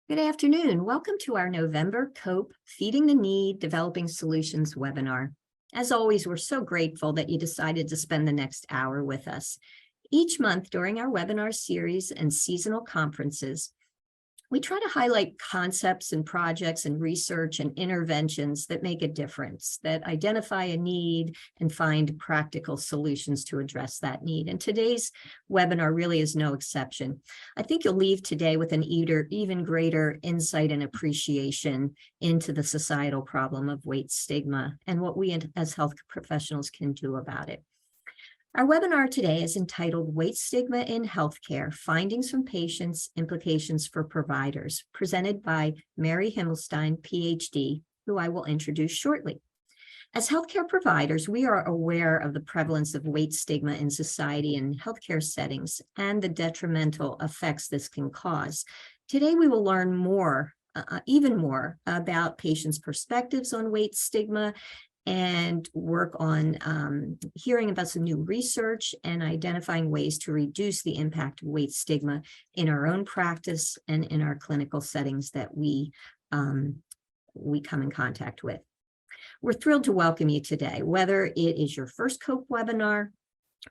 Good afternoon. Welcome to our November COPE Feeding the Need, Developing Solutions webinar. As always, we're so grateful that you decided to spend the next hour with us. Each month during our webinar series and seasonal conferences, we try to highlight concepts and projects and research and interventions that make a difference, that identify a need and find practical solutions to address that need. And today's webinar really is no exception. I think you'll leave today with an even greater insight and appreciation into the societal problem of weight stigma and what we as health professionals can do about it. Our webinar today is entitled Weight Stigma in Healthcare, Findings from Patients, Implications for Providers, presented by Mary Himmelstein, PhD, who I will introduce shortly. As healthcare providers, we are aware of the prevalence of weight stigma in society and healthcare settings and the detrimental effects this can cause. Today, we will learn even more about patients' perspectives on weight stigma and work on hearing about some new research and identifying ways to reduce the impact of weight stigma in our own practice and in our clinical settings that we come in contact with. We're thrilled to welcome you today, whether it is your first COPE webinar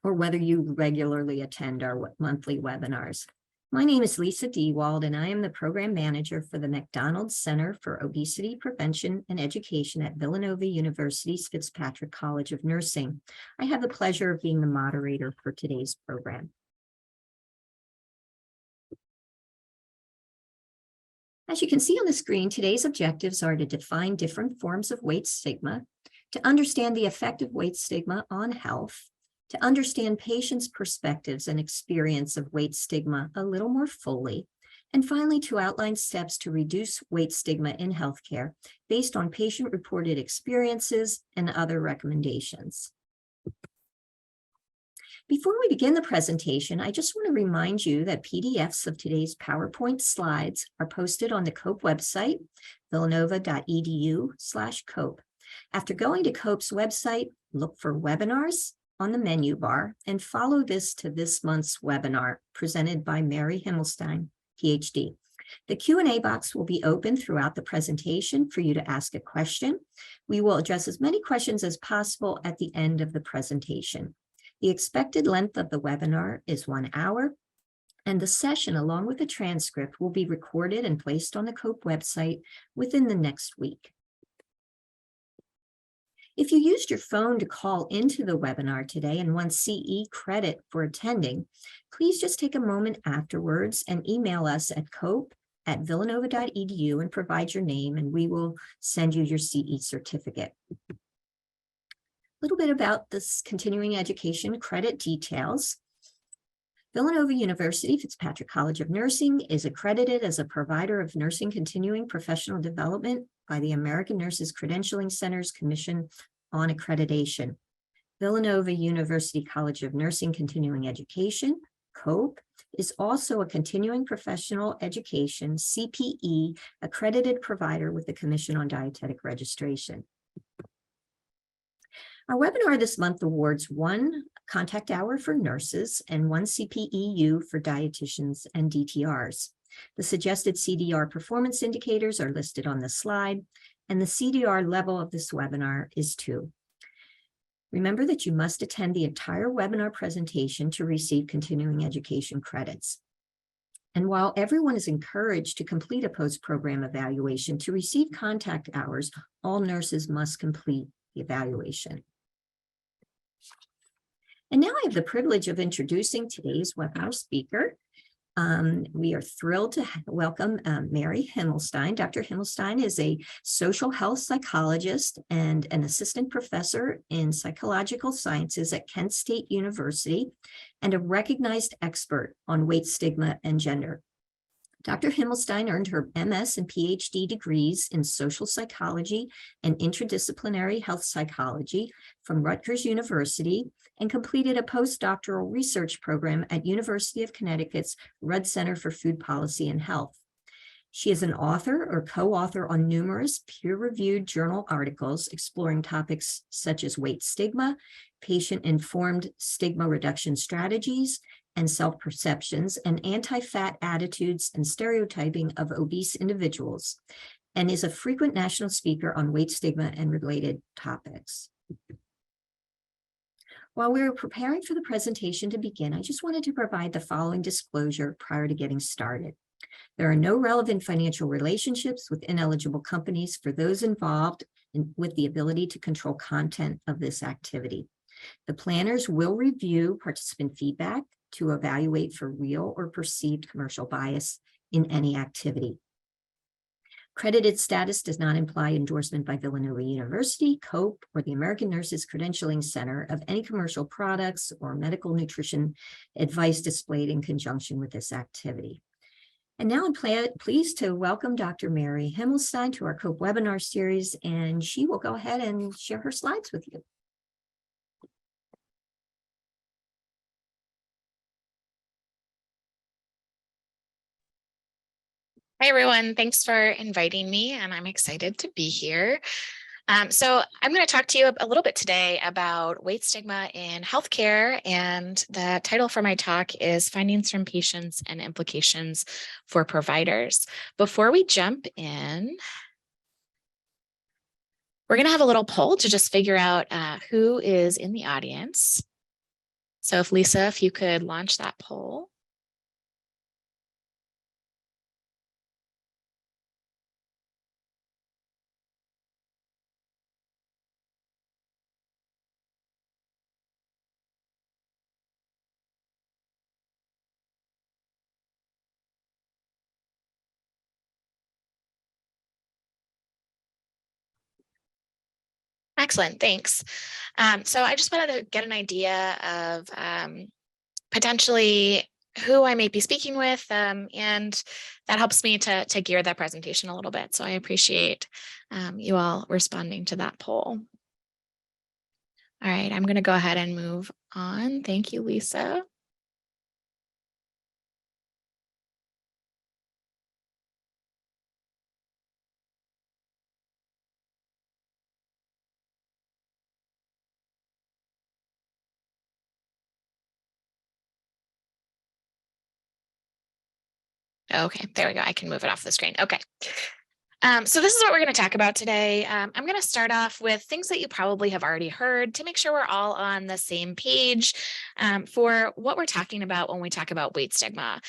or whether you regularly attend our monthly webinars. My name is Lisa Dewald, and I am the Program Manager for the McDonald Center for Obesity Prevention and Education at Villanova University's Fitzpatrick College of Nursing. I have the pleasure of being the moderator for today's program. As you can see on the screen, today's objectives are to define different forms of weight stigma, to understand the effect of weight stigma on health, to understand patients' perspectives and experience of weight stigma a little more fully, and finally to outline steps to reduce weight stigma in healthcare based on patient-reported experiences and other recommendations. Before we begin the presentation, I just want to remind you that PDFs of today's PowerPoint slides are posted on the COPE website, villanova.edu/COPE. After going to COPE's website, look for webinars on the menu bar and follow this to this month's webinar presented by Mary Himmelstein, PhD. The Q&A box will be open throughout the presentation for you to ask a question. We will address as many questions as possible at the end of the presentation. The expected length of the webinar is 1 hour, and the session, along with a transcript, will be recorded and placed on the COPE website within the next week. If you used your phone to call into the webinar today and want CE credit for attending, please just take a moment afterwards and email us at cope@villanova.edu and provide your name, and we will send you your CE certificate. A little bit about this continuing education credit details. Villanova University Fitzpatrick College of Nursing is accredited as a provider of nursing continuing professional development by the American Nurses Credentialing Center's Commission on Accreditation. Villanova University College of Nursing Continuing Education, COPE, is also a continuing professional education, CPE, accredited provider with the Commission on Dietetic Registration. Our webinar this month awards 1 contact hour for nurses and 1 CPEU for dietitians and DTRs. The suggested CDR performance indicators are listed on the slide, and the CDR level of this webinar is 2. Remember that you must attend the entire webinar presentation to receive continuing education credits. And while everyone is encouraged to complete a post-program evaluation to receive contact hours, all nurses must complete the evaluation. And now I have the privilege of introducing today's webinar speaker. We are thrilled to welcome Mary Himmelstein. Dr. Himmelstein is a social health psychologist and an assistant professor in psychological sciences at Kent State University and a recognized expert on weight stigma and gender. Dr. Himmelstein earned her MS and PhD degrees in social psychology and interdisciplinary health psychology from Rutgers University and completed a postdoctoral research program at University of Connecticut's Rudd Center for Food Policy and Health. She is an author or co-author on numerous peer-reviewed journal articles exploring topics such as weight stigma, patient-informed stigma reduction strategies, and self-perceptions and anti-fat attitudes and stereotyping of obese individuals, and is a frequent national speaker on weight stigma and related topics. While we were preparing for the presentation to begin, I just wanted to provide the following disclosure prior to getting started. There are no relevant financial relationships with ineligible companies for those involved with the ability to control content of this activity. The planners will review participant feedback to evaluate for real or perceived commercial bias in any activity. Credited status does not imply endorsement by Villanova University, COPE, or the American Nurses Credentialing Center of any commercial products or medical nutrition advice displayed in conjunction with this activity. And now I'm pleased to welcome Dr. Mary Himmelstein to our COPE webinar series, and she will go ahead and share her slides with you. Hi, everyone. Thanks for inviting me, and I'm excited to be here. So I'm going to talk to you a little bit today about weight stigma in healthcare, and the title for my talk is Findings from Patients and Implications for Providers. Before we jump in, we're going to have a little poll to just figure out who is in the audience. So if Lisa, if you could launch that poll. Excellent, thanks. So I just wanted to get an idea of potentially who I may be speaking with, and that helps me to gear that presentation a little bit. So I appreciate you all responding to that poll. All right, I'm going to go ahead and move on. Thank you, Lisa. Okay, there we go. I can move it off the screen. Okay. So this is what we're going to talk about today. I'm going to start off with things that you probably have already heard to make sure we're all on the same page for what we're talking about when we talk about weight stigma.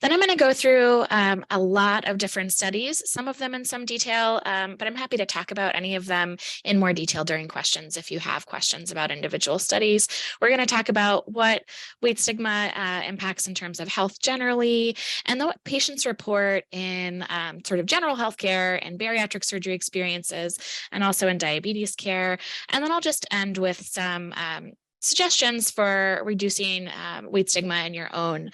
Then I'm going to go through a lot of different studies, some of them in some detail, but I'm happy to talk about any of them in more detail during questions if you have questions about individual studies. We're going to talk about what weight stigma impacts in terms of health generally, and then what patients report in sort of general healthcare and bariatric surgery experiences, and also in diabetes care. And then I'll just end with some suggestions for reducing weight stigma in your own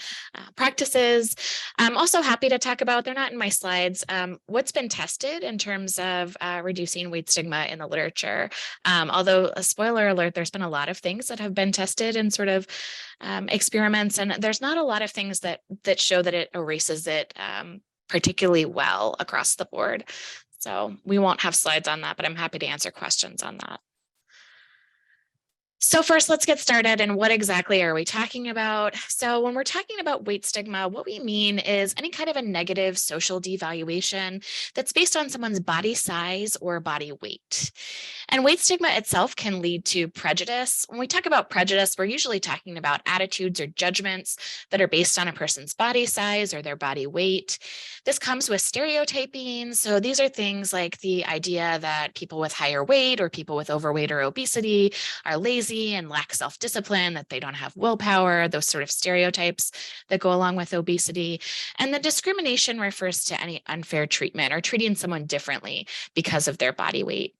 practices. I'm also happy to talk about, they're not in my slides, what's been tested in terms of reducing weight stigma in the literature. Although, a spoiler alert, there's been a lot of things that have been tested in sort of experiments, and there's not a lot of things that show that it erases it particularly well across the board. So we won't have slides on that, but I'm happy to answer questions on that. So first, let's get started. And what exactly are we talking about? So when we're talking about weight stigma, what we mean is any kind of a negative social devaluation that's based on someone's body size or body weight. And weight stigma itself can lead to prejudice. When we talk about prejudice, we're usually talking about attitudes or judgments that are based on a person's body size or their body weight. This comes with stereotyping. So these are things like the idea that people with higher weight or people with overweight or obesity are lazy and lack self-discipline, that they don't have willpower, those sort of stereotypes that go along with obesity. And the discrimination refers to any unfair treatment or treating someone differently because of their body weight.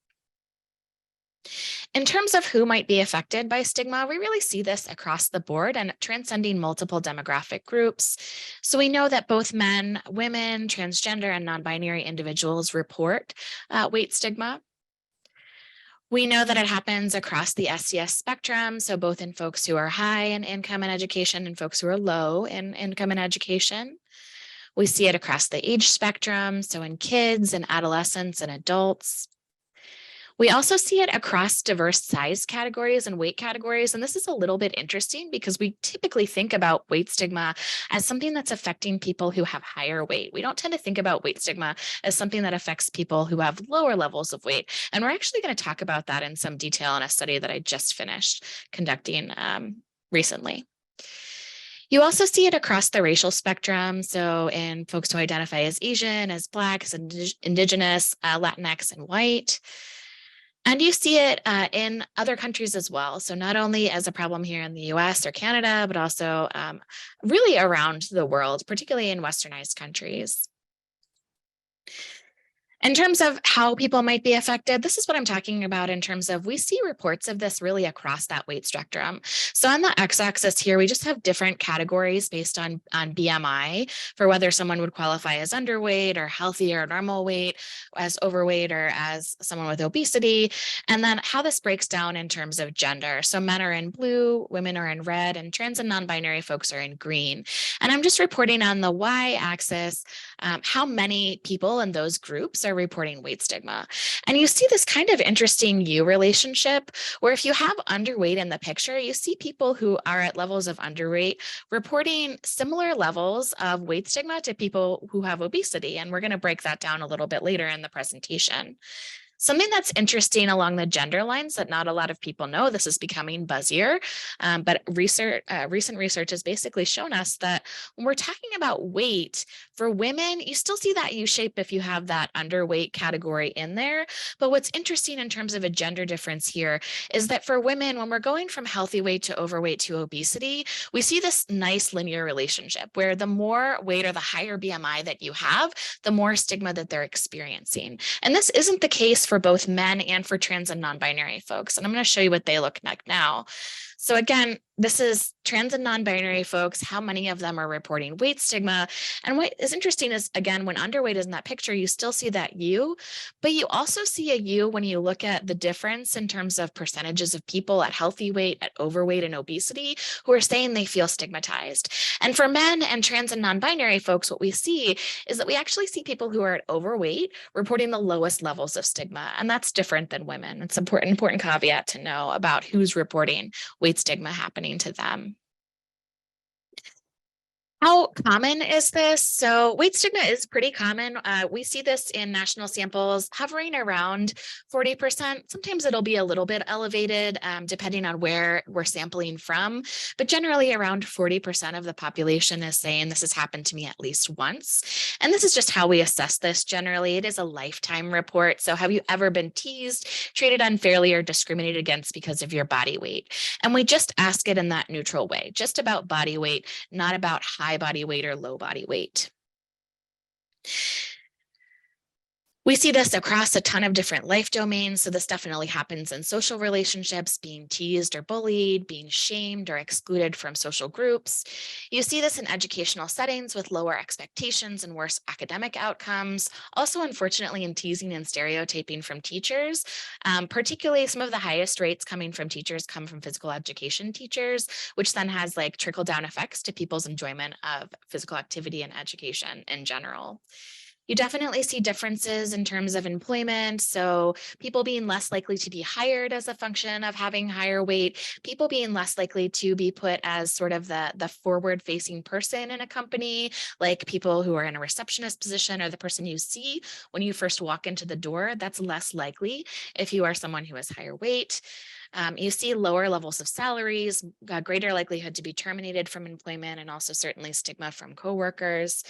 In terms of who might be affected by stigma, we really see this across the board and transcending multiple demographic groups. So we know that both men, women, transgender, and non-binary individuals report weight stigma. We know that it happens across the SES spectrum, so both in folks who are high in income and education and folks who are low in income and education. We see it across the age spectrum, so in kids and adolescents and adults. We also see it across diverse size categories and weight categories. And this is a little bit interesting because we typically think about weight stigma as something that's affecting people who have higher weight. We don't tend to think about weight stigma as something that affects people who have lower levels of weight. And we're actually going to talk about that in some detail in a study that I just finished conducting recently. You also see it across the racial spectrum. So in folks who identify as Asian, as Black, as Indigenous, Latinx, and white. And you see it in other countries as well. So not only as a problem here in the US or Canada, but also really around the world, particularly in westernized countries. In terms of how people might be affected, this is what I'm talking about in terms of we see reports of this really across that weight spectrum. So on the x-axis here, we just have different categories based on BMI for whether someone would qualify as underweight or healthy or normal weight, as overweight or as someone with obesity, and then how this breaks down in terms of gender. So men are in blue, women are in red, and trans and non-binary folks are in green. And I'm just reporting on the y-axis how many people in those groups are reporting weight stigma. And you see this kind of interesting U relationship where if you have underweight in the picture, you see people who are at levels of underweight reporting similar levels of weight stigma to people who have obesity. And we're going to break that down a little bit later in the presentation. Something that's interesting along the gender lines that not a lot of people know, this is becoming buzzier, but recent research has basically shown us that when we're talking about weight, for women, you still see that U shape if you have that underweight category in there. But what's interesting in terms of a gender difference here is that for women, when we're going from healthy weight to overweight to obesity, we see this nice linear relationship where the more weight or the higher BMI that you have, the more stigma that they're experiencing. And this isn't the case for both men and for trans and non-binary folks. And I'm going to show you what they look like now. So again, this is trans and non-binary folks, how many of them are reporting weight stigma. And what is interesting is, again, when underweight is in that picture, you still see that U, but you also see a U when you look at the difference in terms of percentages of people at healthy weight, at overweight, and obesity who are saying they feel stigmatized. And for men and trans and non-binary folks, what we see is that we actually see people who are at overweight reporting the lowest levels of stigma. And that's different than women. It's an important caveat to know about who's reporting weight stigma happening to them. How common is this? So weight stigma is pretty common. We see this in national samples hovering around 40%. Sometimes it'll be a little bit elevated depending on where we're sampling from, but generally around 40% of the population is saying this has happened to me at least once. And this is just how we assess this generally. It is a lifetime report. So have you ever been teased, treated unfairly, or discriminated against because of your body weight? And we just ask it in that neutral way, just about body weight, not about high body weight or low body weight. We see this across a ton of different life domains. So this definitely happens in social relationships, being teased or bullied, being shamed or excluded from social groups. You see this in educational settings with lower expectations and worse academic outcomes. Also, unfortunately, in teasing and stereotyping from teachers, particularly some of the highest rates coming from teachers come from physical education teachers, which then has like trickle down effects to people's enjoyment of physical activity and education in general. You definitely see differences in terms of employment. So people being less likely to be hired as a function of having higher weight, people being less likely to be put as sort of the forward-facing person in a company, like people who are in a receptionist position or the person you see when you first walk into the door. That's less likely if you are someone who has higher weight. You see lower levels of salaries, greater likelihood to be terminated from employment, and also certainly stigma from coworkers.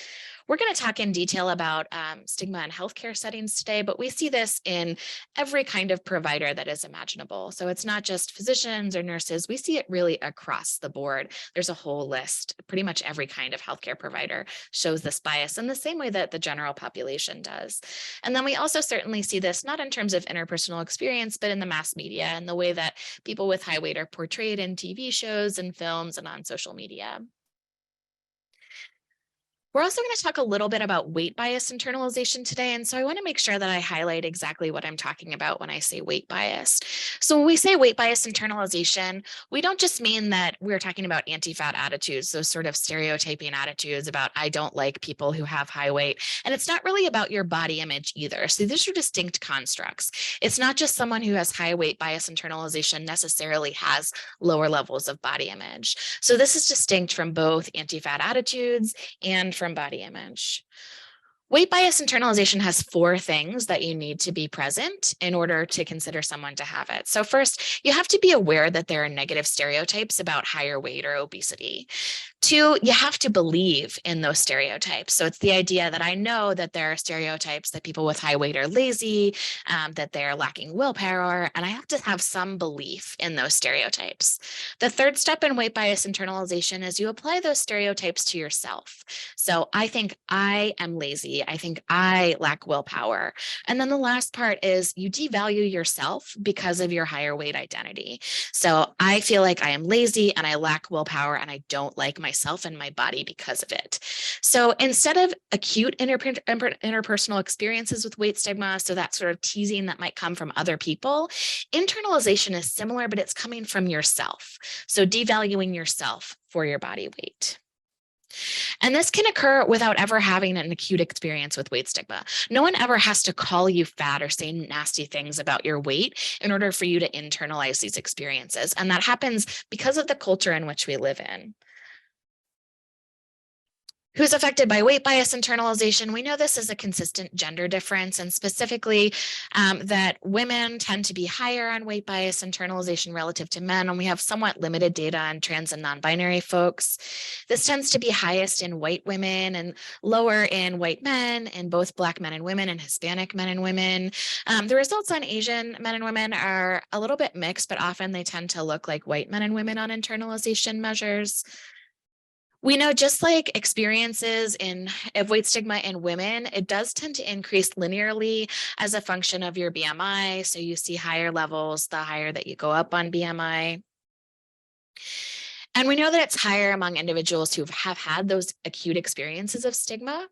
We're going to talk in detail about stigma in healthcare settings today, but we see this in every kind of provider that is imaginable. So it's not just physicians or nurses. We see it really across the board. There's a whole list. Pretty much every kind of healthcare provider shows this bias in the same way that the general population does. And then we also certainly see this not in terms of interpersonal experience, but in the mass media and the way that people with high weight are portrayed in TV shows and films and on social media. We're also going to talk a little bit about weight bias internalization today. And so I want to make sure that I highlight exactly what I'm talking about when I say weight bias. So when we say weight bias internalization, we don't just mean that we're talking about anti-fat attitudes, those sort of stereotyping attitudes about I don't like people who have high weight. And it's not really about your body image either. So these are distinct constructs. It's not just someone who has high weight bias internalization necessarily has lower levels of body image. So this is distinct from both anti-fat attitudes and from body image. Weight bias internalization has 4 things that you need to be present in order to consider someone to have it. So first, you have to be aware that there are negative stereotypes about higher weight or obesity. 2, you have to believe in those stereotypes. So it's the idea that I know that there are stereotypes that people with high weight are lazy, that they're lacking willpower, and I have to have some belief in those stereotypes. The third step in weight bias internalization is you apply those stereotypes to yourself. So I think I am lazy. I think I lack willpower. And then the last part is you devalue yourself because of your higher weight identity. So I feel like I am lazy and I lack willpower and I don't like myself and my body because of it. So instead of acute interpersonal experiences with weight stigma, so that sort of teasing that might come from other people, internalization is similar, but it's coming from yourself. So devaluing yourself for your body weight. And this can occur without ever having an acute experience with weight stigma. No one ever has to call you fat or say nasty things about your weight in order for you to internalize these experiences. And that happens because of the culture in which we live in. Who's affected by weight bias internalization? We know this is a consistent gender difference, and specifically that women tend to be higher on weight bias internalization relative to men, and we have somewhat limited data on trans and non-binary folks. This tends to be highest in white women and lower in white men, in both Black men and women and Hispanic men and women. The results on Asian men and women are a little bit mixed, but often they tend to look like white men and women on internalization measures. We know just like experiences of weight stigma in women, it does tend to increase linearly as a function of your BMI. So you see higher levels, the higher that you go up on BMI. And we know that it's higher among individuals who have had those acute experiences of stigma.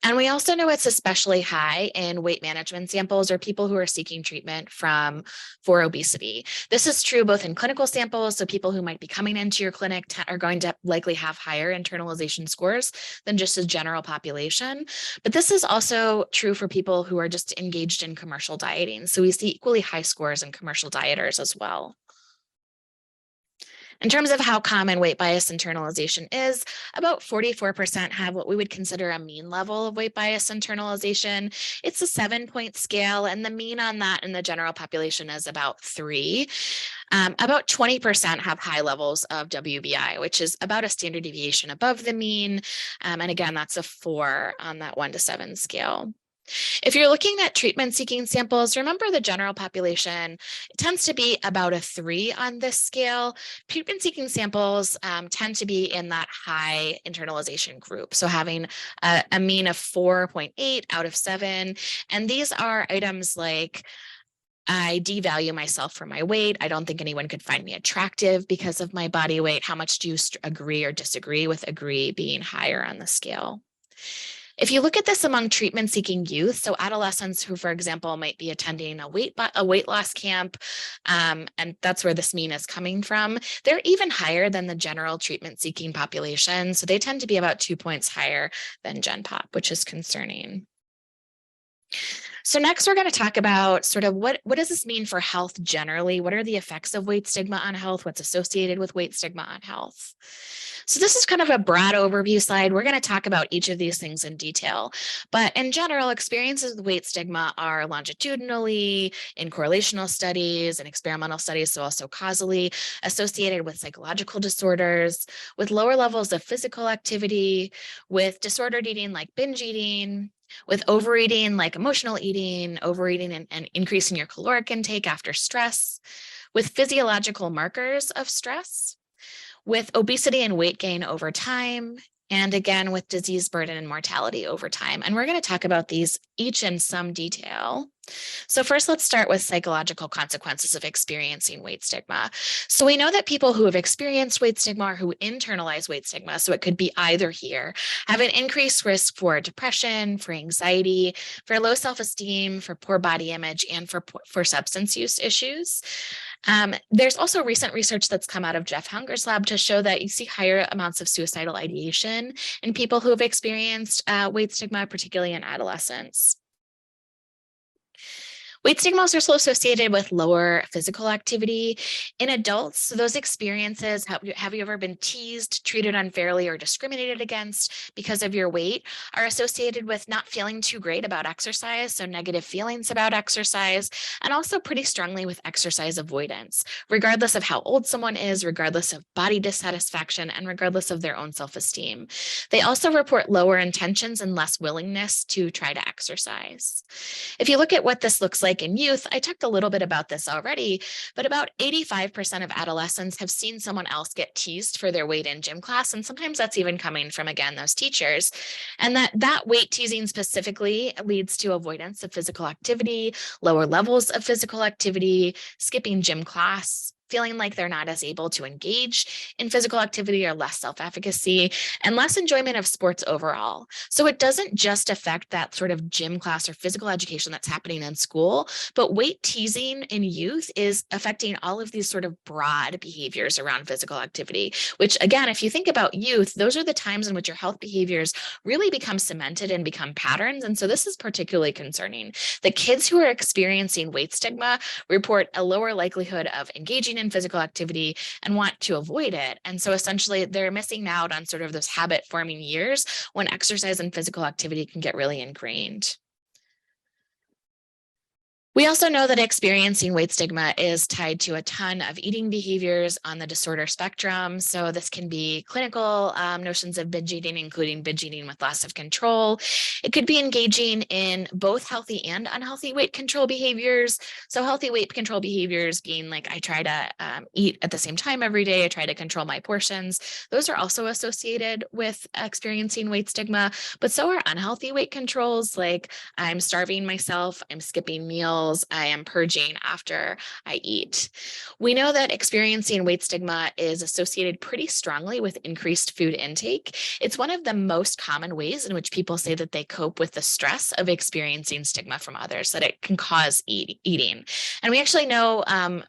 And we also know it's especially high in weight management samples or people who are seeking treatment for obesity. This is true both in clinical samples, so people who might be coming into your clinic are going to likely have higher internalization scores than just a general population. But this is also true for people who are just engaged in commercial dieting. So we see equally high scores in commercial dieters as well. In terms of how common weight bias internalization is, about 44% have what we would consider a mean level of weight bias internalization. It's a 7-point scale, and the mean on that in the general population is about 3. About 20% have high levels of WBI, which is about a standard deviation above the mean. And again, that's a 4 on that 1 to 7 scale. If you're looking at treatment-seeking samples, remember the general population tends to be about a 3 on this scale. Treatment-seeking samples tend to be in that high internalization group, so having a mean of 4.8 out of 7. And these are items like, I devalue myself for my weight. I don't think anyone could find me attractive because of my body weight. How much do you agree or disagree with agree being higher on the scale? If you look at this among treatment-seeking youth, so adolescents who, for example, might be attending a weight loss camp, and that's where this mean is coming from, they're even higher than the general treatment-seeking population. So they tend to be about 2 points higher than Gen Pop, which is concerning. So next, we're going to talk about sort of what does this mean for health generally? What are the effects of weight stigma on health? What's associated with weight stigma on health? So this is kind of a broad overview slide. We're going to talk about each of these things in detail. But in general, experiences with weight stigma are longitudinally, in correlational studies and experimental studies, so also causally associated with psychological disorders, with lower levels of physical activity, with disordered eating like binge eating, with overeating like emotional eating, overeating and increasing your caloric intake after stress, with physiological markers of stress, with obesity and weight gain over time, and again, with disease burden and mortality over time. And we're going to talk about these each in some detail. So first, let's start with psychological consequences of experiencing weight stigma. So we know that people who have experienced weight stigma or who internalize weight stigma, so it could be either here, have an increased risk for depression, for anxiety, for low self-esteem, for poor body image, and for substance use issues. There's also recent research that's come out of Jeff Hunger's lab to show that you see higher amounts of suicidal ideation in people who have experienced weight stigma, particularly in adolescents. Weight stigma is also associated with lower physical activity. In adults, so those experiences, have you ever been teased, treated unfairly, or discriminated against because of your weight, are associated with not feeling too great about exercise, so negative feelings about exercise, and also pretty strongly with exercise avoidance, regardless of how old someone is, regardless of body dissatisfaction, and regardless of their own self-esteem. They also report lower intentions and less willingness to try to exercise. If you look at what this looks like in youth, I talked a little bit about this already, but about 85% of adolescents have seen someone else get teased for their weight in gym class. And sometimes that's even coming from, again, those teachers. And that weight teasing specifically leads to avoidance of physical activity, lower levels of physical activity, skipping gym class, feeling like they're not as able to engage in physical activity or less self-efficacy, and less enjoyment of sports overall. So it doesn't just affect that sort of gym class or physical education that's happening in school, but weight teasing in youth is affecting all of these sort of broad behaviors around physical activity, which again, if you think about youth, those are the times in which your health behaviors really become cemented and become patterns. And so this is particularly concerning. The kids who are experiencing weight stigma report a lower likelihood of engaging in physical activity and want to avoid it. And so essentially they're missing out on sort of those habit forming years when exercise and physical activity can get really ingrained. We also know that experiencing weight stigma is tied to a ton of eating behaviors on the disorder spectrum. So this can be clinical notions of binge eating, including binge eating with loss of control. It could be engaging in both healthy and unhealthy weight control behaviors. So healthy weight control behaviors being like, I try to eat at the same time every day. I try to control my portions. Those are also associated with experiencing weight stigma, but so are unhealthy weight controls, like I'm starving myself, I'm skipping meals, I am purging after I eat. We know that experiencing weight stigma is associated pretty strongly with increased food intake. It's one of the most common ways in which people say that they cope with the stress of experiencing stigma from others, that it can cause eating. And we actually know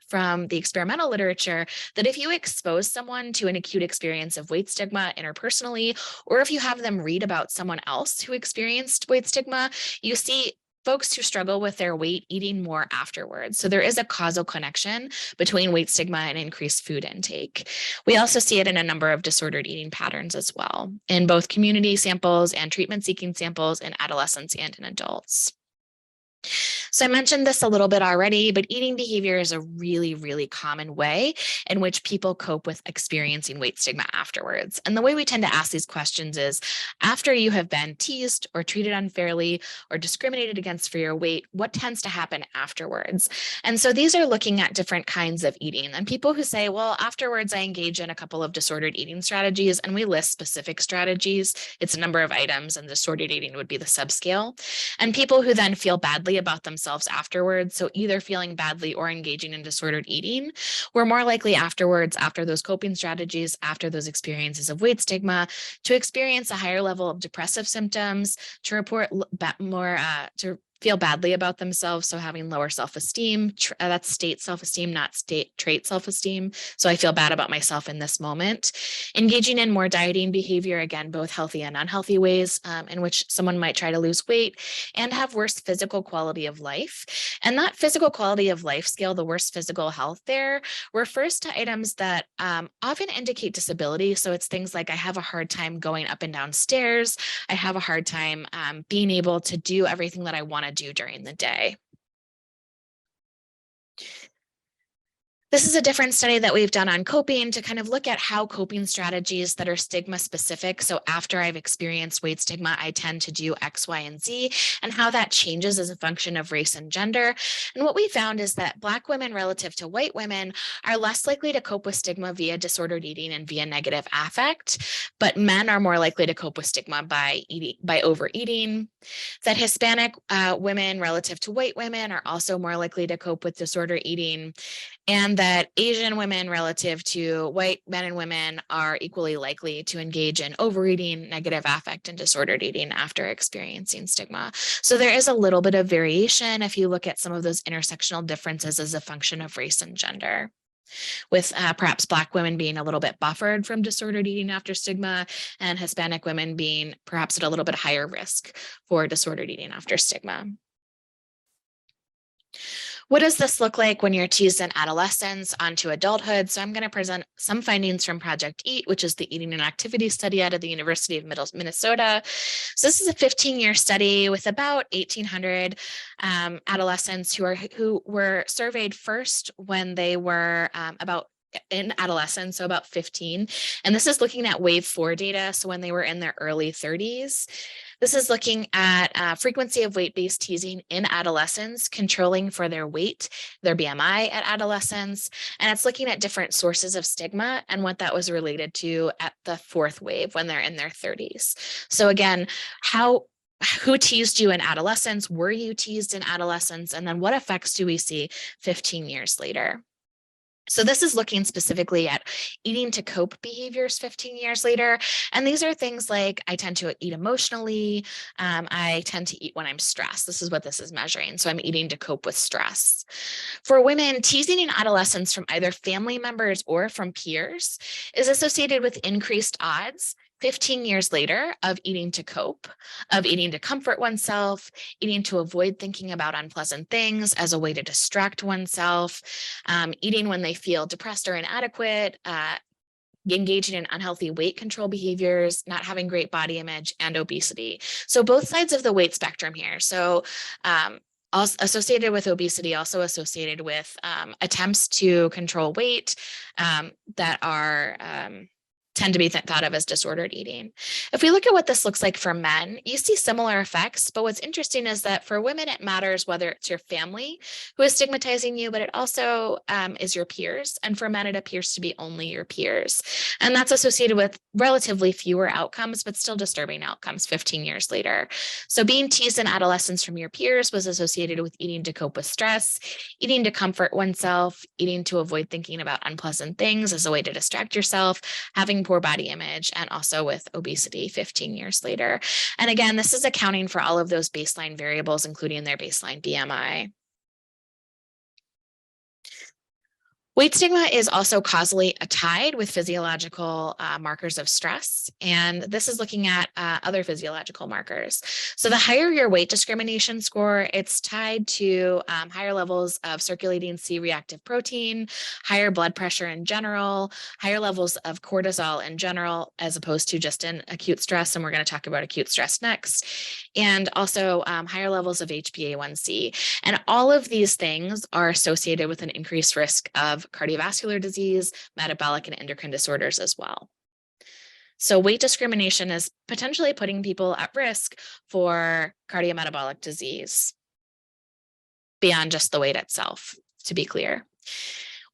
from the experimental literature that if you expose someone to an acute experience of weight stigma interpersonally, or if you have them read about someone else who experienced weight stigma, you see folks who struggle with their weight eating more afterwards. So there is a causal connection between weight stigma and increased food intake. We also see it in a number of disordered eating patterns as well, in both community samples and treatment-seeking samples in adolescents and in adults. So I mentioned this a little bit already, but eating behavior is a really, really common way in which people cope with experiencing weight stigma afterwards. And the way we tend to ask these questions is, after you have been teased or treated unfairly or discriminated against for your weight, what tends to happen afterwards? And so these are looking at different kinds of eating. And people who say, well, afterwards I engage in a couple of disordered eating strategies, and we list specific strategies. It's a number of items, and disordered eating would be the subscale. And people who then feel badly about themselves afterwards, so either feeling badly or engaging in disordered eating, we're more likely afterwards, after those coping strategies, after those experiences of weight stigma, to experience a higher level of depressive symptoms, to report more, to feel badly about themselves, so having lower self-esteem. That's state self-esteem, not state trait self-esteem. So I feel bad about myself in this moment. Engaging in more dieting behavior, again, both healthy and unhealthy ways in which someone might try to lose weight, and have worse physical quality of life. And that physical quality of life scale, the worst physical health there, refers to items that often indicate disability. So it's things like I have a hard time going up and down stairs. I have a hard time being able to do everything that I want to do during the day. This is a different study that we've done on coping to kind of look at how coping strategies that are stigma specific. So after I've experienced weight stigma, I tend to do X, Y, and Z, and how that changes as a function of race and gender. And what we found is that Black women relative to white women are less likely to cope with stigma via disordered eating and via negative affect, but men are more likely to cope with stigma by overeating. That Hispanic women relative to white women are also more likely to cope with disordered eating, and that Asian women relative to white men and women are equally likely to engage in overeating, negative affect, and disordered eating after experiencing stigma. So there is a little bit of variation if you look at some of those intersectional differences as a function of race and gender, with perhaps Black women being a little bit buffered from disordered eating after stigma, and Hispanic women being perhaps at a little bit higher risk for disordered eating after stigma. What does this look like when you're teased in adolescence onto adulthood? So I'm going to present some findings from Project EAT, which is the eating and activity study out of the University of Minnesota. So this is a 15-year study with about 1,800 adolescents who were surveyed first when they were about in adolescence, so about 15. And this is looking at wave 4 data, so when they were in their early 30s. This is looking at frequency of weight-based teasing in adolescents, controlling for their weight, their BMI at adolescence, and it's looking at different sources of stigma and what that was related to at the 4th wave when they're in their 30s. So again, who teased you in adolescence? Were you teased in adolescence? And then what effects do we see 15 years later? So this is looking specifically at eating to cope behaviors 15 years later. And these are things like I tend to eat emotionally. I tend to eat when I'm stressed. This is what this is measuring. So I'm eating to cope with stress. For women, teasing in adolescence from either family members or from peers is associated with increased odds 15 years later of eating to cope, of eating to comfort oneself, eating to avoid thinking about unpleasant things as a way to distract oneself, eating when they feel depressed or inadequate, engaging in unhealthy weight control behaviors, not having great body image, and obesity. So both sides of the weight spectrum here. So also associated with obesity, also associated with attempts to control weight that are tend to be thought of as disordered eating. If we look at what this looks like for men, you see similar effects, but what's interesting is that for women, it matters whether it's your family who is stigmatizing you, but it also is your peers. And for men, it appears to be only your peers. And that's associated with relatively fewer outcomes, but still disturbing outcomes 15 years later. So being teased in adolescence from your peers was associated with eating to cope with stress, eating to comfort oneself, eating to avoid thinking about unpleasant things as a way to distract yourself, having poor body image, and also with obesity 15 years later. And again, this is accounting for all of those baseline variables, including their baseline BMI. Weight stigma is also causally tied with physiological markers of stress, and this is looking at other physiological markers. So the higher your weight discrimination score, it's tied to higher levels of circulating C-reactive protein, higher blood pressure in general, higher levels of cortisol in general, as opposed to just in acute stress, and we're going to talk about acute stress next, and also higher levels of HbA1c. And all of these things are associated with an increased risk of cardiovascular disease, metabolic, and endocrine disorders as well. So weight discrimination is potentially putting people at risk for cardiometabolic disease beyond just the weight itself, to be clear.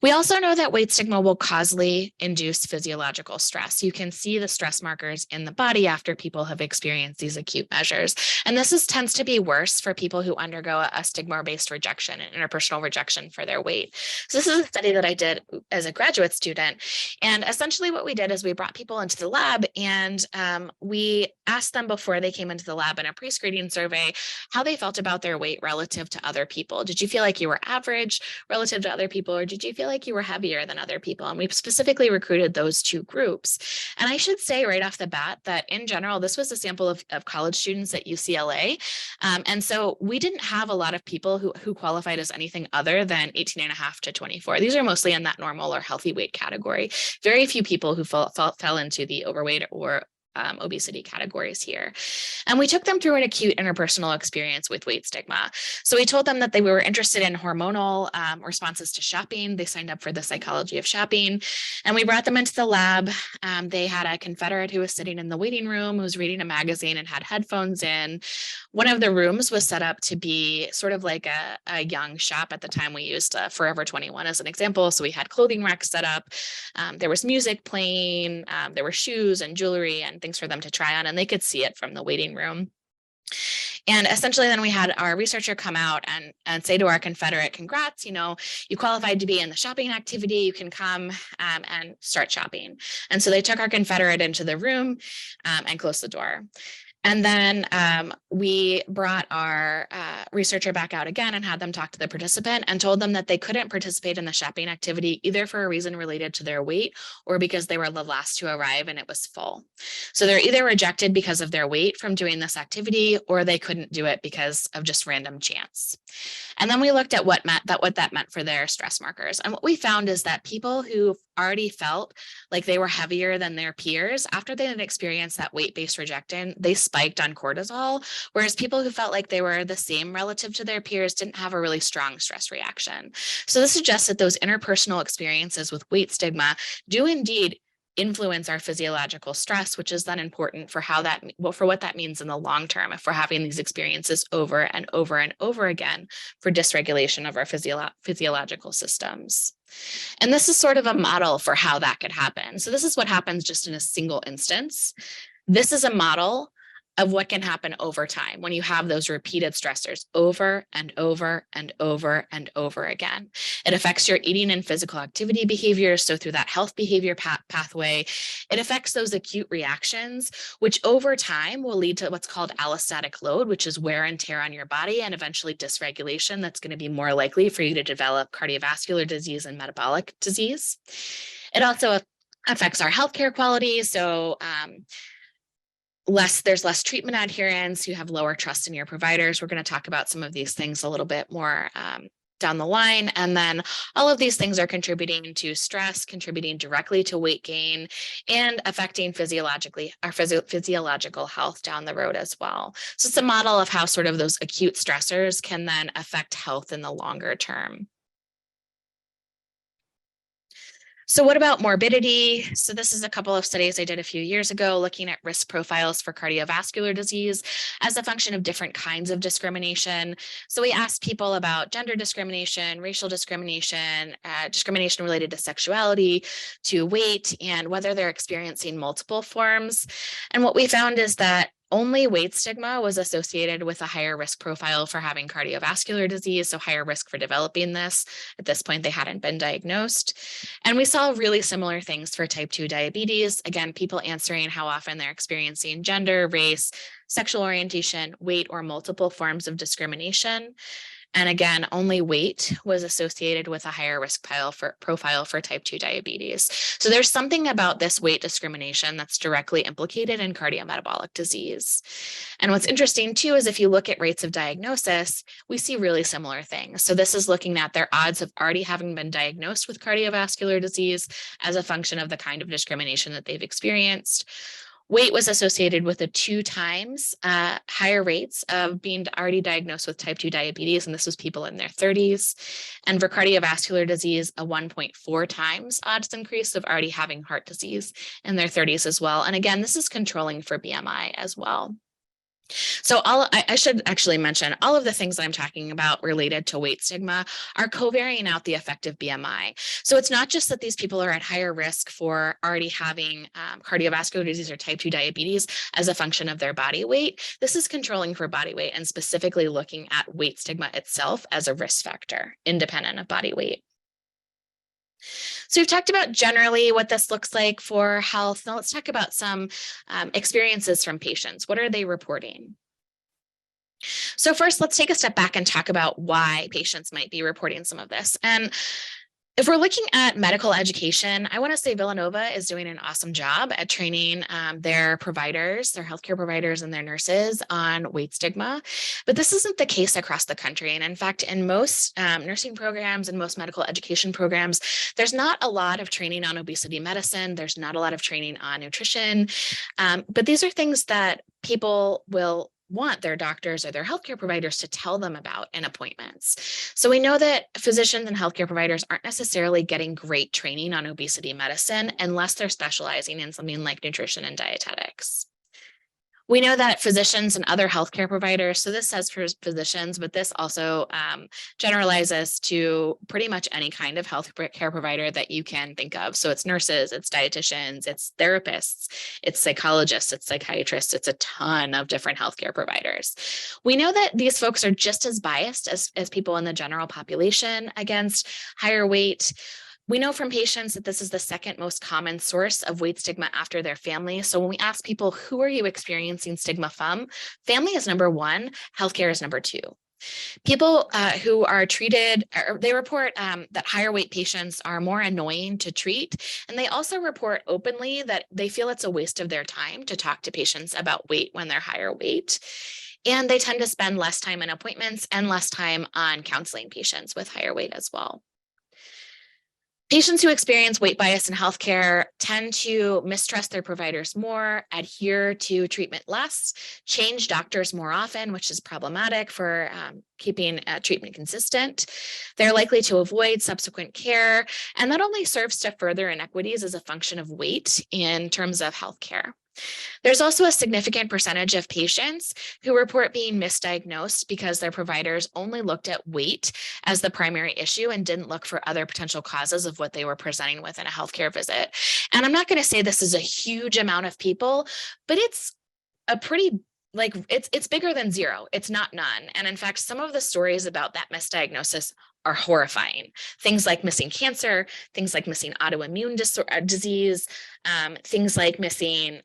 We also know that weight stigma will causally induce physiological stress. You can see the stress markers in the body after people have experienced these acute measures. And this tends to be worse for people who undergo a stigma-based rejection, an interpersonal rejection for their weight. So this is a study that I did as a graduate student. And essentially what we did is we brought people into the lab and we asked them before they came into the lab in a pre-screening survey how they felt about their weight relative to other people. Did you feel like you were average relative to other people, or did you feel like you were heavier than other people? And we specifically recruited those two groups. And I should say right off the bat that in general, this was a sample of college students at UCLA. And so we didn't have a lot of people who qualified as anything other than 18.5 to 24. These are mostly in that normal or healthy weight category. Very few people who fell into the overweight or obesity categories here. And we took them through an acute interpersonal experience with weight stigma. So we told them that they were interested in hormonal responses to shopping. They signed up for the psychology of shopping, and we brought them into the lab. They had a Confederate who was sitting in the waiting room, who was reading a magazine and had headphones in. One of the rooms was set up to be sort of like a young shop. At the time, we used Forever 21 as an example. So we had clothing racks set up. There was music playing. There were shoes and jewelry and things for them to try on, and they could see it from the waiting room. And essentially, then we had our researcher come out and say to our Confederate, congrats, you qualified to be in the shopping activity. You can come and start shopping. And so they took our Confederate into the room and closed the door. And then we brought our researcher back out again and had them talk to the participant and told them that they couldn't participate in the shopping activity either for a reason related to their weight or because they were the last to arrive and it was full. So they're either rejected because of their weight from doing this activity, or they couldn't do it because of just random chance. And then we looked at what that meant for their stress markers. And what we found is that people who already felt like they were heavier than their peers, after they had experienced that weight-based rejection, they spiked on cortisol, whereas people who felt like they were the same relative to their peers didn't have a really strong stress reaction. So this suggests that those interpersonal experiences with weight stigma do indeed influence our physiological stress, which is then important for what that means in the long term if we're having these experiences over and over and over again for dysregulation of our physiological systems. And this is sort of a model for how that could happen. So this is what happens just in a single instance. This is a model of what can happen over time when you have those repeated stressors over and over and over and over again. It affects your eating and physical activity behaviors. So through that health behavior pathway, it affects those acute reactions, which over time will lead to what's called allostatic load, which is wear and tear on your body and eventually dysregulation. That's going to be more likely for you to develop cardiovascular disease and metabolic disease. It also affects our healthcare quality. So there's less treatment adherence, you have lower trust in your providers. We're going to talk about some of these things a little bit more down the line. And then all of these things are contributing to stress, contributing directly to weight gain, and affecting our physiological health down the road as well. So it's a model of how sort of those acute stressors can then affect health in the longer term. So what about morbidity? So this is a couple of studies I did a few years ago looking at risk profiles for cardiovascular disease as a function of different kinds of discrimination. So we asked people about gender discrimination, racial discrimination, discrimination related to sexuality, to weight, and whether they're experiencing multiple forms. And what we found is that only weight stigma was associated with a higher risk profile for having cardiovascular disease, so higher risk for developing this. At this point, they hadn't been diagnosed. And we saw really similar things for type 2 diabetes. Again, people answering how often they're experiencing gender, race, sexual orientation, weight, or multiple forms of discrimination. And again, only weight was associated with a higher risk profile for type 2 diabetes. So there's something about this weight discrimination that's directly implicated in cardiometabolic disease. And what's interesting too is if you look at rates of diagnosis, we see really similar things. So this is looking at their odds of already having been diagnosed with cardiovascular disease as a function of the kind of discrimination that they've experienced. Weight was associated with a 2 times higher rates of being already diagnosed with type 2 diabetes, and this was people in their 30s. And for cardiovascular disease, a 1.4 times odds increase of already having heart disease in their 30s as well. And again, this is controlling for BMI as well. So I should actually mention all of the things that I'm talking about related to weight stigma are covariating out the effective BMI. So it's not just that these people are at higher risk for already having cardiovascular disease or type 2 diabetes as a function of their body weight. This is controlling for body weight and specifically looking at weight stigma itself as a risk factor, independent of body weight. So we've talked about generally what this looks like for health. Now let's talk about some experiences from patients. What are they reporting? So first, let's take a step back and talk about why patients might be reporting some of this. And If we're looking at medical education, I want to say Villanova is doing an awesome job at training their providers, their healthcare providers and their nurses on weight stigma. But this isn't the case across the country. And in fact, in most nursing programs and most medical education programs, there's not a lot of training on obesity medicine. There's not a lot of training on nutrition. But these are things that people will want their doctors or their healthcare providers to tell them about in appointments. So we know that physicians and healthcare providers aren't necessarily getting great training on obesity medicine unless they're specializing in something like nutrition and dietetics. We know that physicians and other healthcare providers, so this says for physicians, but this also generalizes to pretty much any kind of healthcare provider that you can think of. So it's nurses, it's dietitians, it's therapists, it's psychologists, it's psychiatrists, it's a ton of different healthcare providers. We know that these folks are just as biased as people in the general population against higher weight. We know from patients that this is the second most common source of weight stigma after their family. So when we ask people, who are you experiencing stigma from? Family is number one, healthcare is number two. People who are treated, they report that higher weight patients are more annoying to treat. And they also report openly that they feel it's a waste of their time to talk to patients about weight when they're higher weight. And they tend to spend less time in appointments and less time on counseling patients with higher weight as well. Patients who experience weight bias in healthcare tend to mistrust their providers more, adhere to treatment less, change doctors more often, which is problematic for keeping treatment consistent. They're likely to avoid subsequent care, and that only serves to further inequities as a function of weight in terms of healthcare. There's also a significant percentage of patients who report being misdiagnosed because their providers only looked at weight as the primary issue and didn't look for other potential causes of what they were presenting with in a healthcare visit. And I'm not going to say this is a huge amount of people, but it's a pretty it's bigger than zero. It's not none. And in fact, some of the stories about that misdiagnosis are horrifying. Things like missing cancer, things like missing autoimmune disease, things like missing